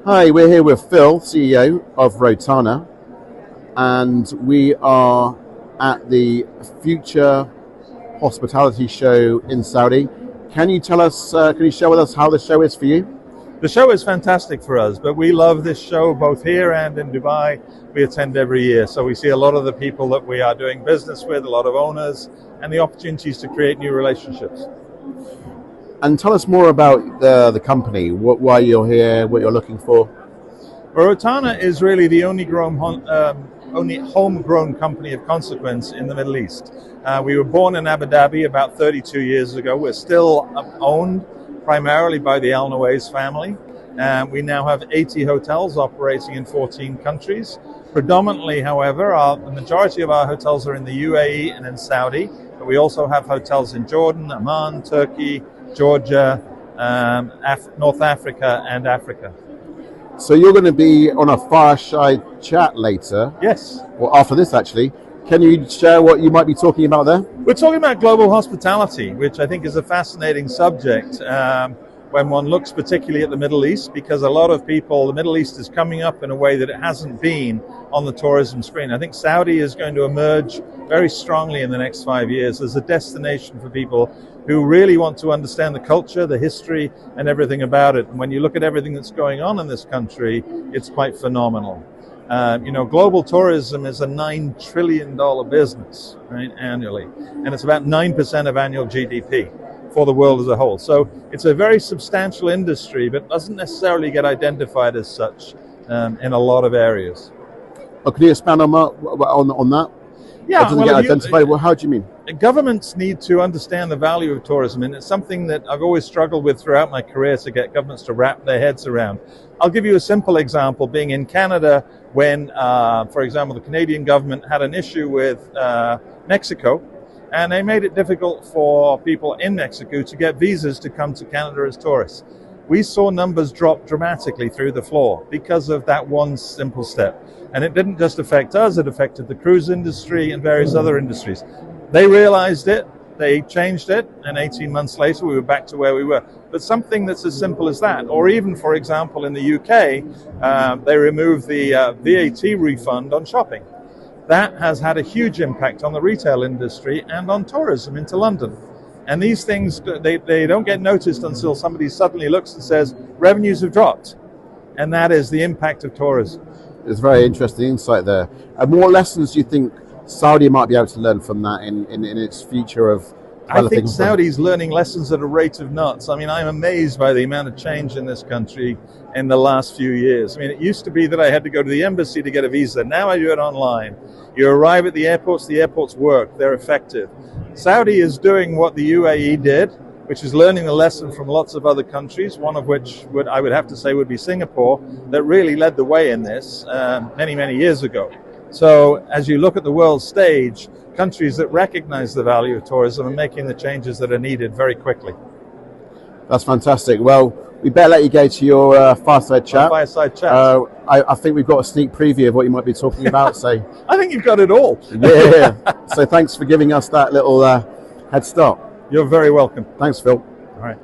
Hi, we're here with Phil, CEO of Rotana, and we are at the Future Hospitality Show in Saudi. Can you tell us, can you share with us how the show is for you? The show is fantastic for us, but we love this show both here and in Dubai. We attend every year, so we see a lot of the people that we are doing business with, a lot of owners, and the opportunities to create new relationships. And tell us more about the company, why you're here, what you're looking for. Well, Rotana is really the only homegrown company of consequence in the Middle East. We were born in Abu Dhabi about 32 years ago. We're still owned primarily by the Al Nawais family. We now have 80 hotels operating in 14 countries. Predominantly, however, the majority of our hotels are in the UAE and in Saudi, but we also have hotels in Jordan, Oman, Turkey, Georgia, North Africa, and Africa. So you're going to be on a fireside chat later. Yes. Or after this, actually. Can you share what you might be talking about there? We're talking about global hospitality, which I think is a fascinating subject when one looks particularly at the Middle East, because a lot of people, the Middle East is coming up in a way that it hasn't been on the tourism screen. I think Saudi is going to emerge very strongly in the next 5 years as a destination for people who really want to understand the culture, the history, and everything about it. And when you look at everything that's going on in this country, it's quite phenomenal. Global tourism is a $9 trillion business, right, annually, and it's about 9% of annual GDP for the world as a whole. So it's a very substantial industry, but doesn't necessarily get identified as such in a lot of areas. Oh, can you expand on that? Yeah, doesn't get identified. Well, how do you mean? Governments need to understand the value of tourism, and it's something that I've always struggled with throughout my career to get governments to wrap their heads around. I'll give you a simple example. Being in Canada when, for example, the Canadian government had an issue with Mexico, and they made it difficult for people in Mexico to get visas to come to Canada as tourists. We saw numbers drop dramatically through the floor because of that one simple step. And it didn't just affect us, it affected the cruise industry and various other industries. They realized it, they changed it, and 18 months later we were back to where we were. But something that's as simple as that, or even, for example, in the UK, they removed the VAT refund on shopping. That has had a huge impact on the retail industry and on tourism into London. And these things, they don't get noticed until somebody suddenly looks and says, revenues have dropped. And that is the impact of tourism. It's very interesting insight there. And what lessons do you think Saudi might be able to learn from that in its future of I think Saudi's learning lessons at a rate of knots. I mean, I'm amazed by the amount of change in this country in the last few years. I mean, it used to be that I had to go to the embassy to get a visa. Now I do it online. You arrive at the airports work, they're effective. Saudi is doing what the UAE did, which is learning the lesson from lots of other countries, one of which I would have to say would be Singapore, that really led the way in this many, many years ago. So as you look at the world stage, countries that recognize the value of tourism are making the changes that are needed very quickly. That's fantastic. Well, we better let you go to your fireside chat. Fireside chat. I think we've got a sneak preview of what you might be talking about. So I think you've got it all. Yeah. So thanks for giving us that little head start. You're very welcome. Thanks, Phil. All right.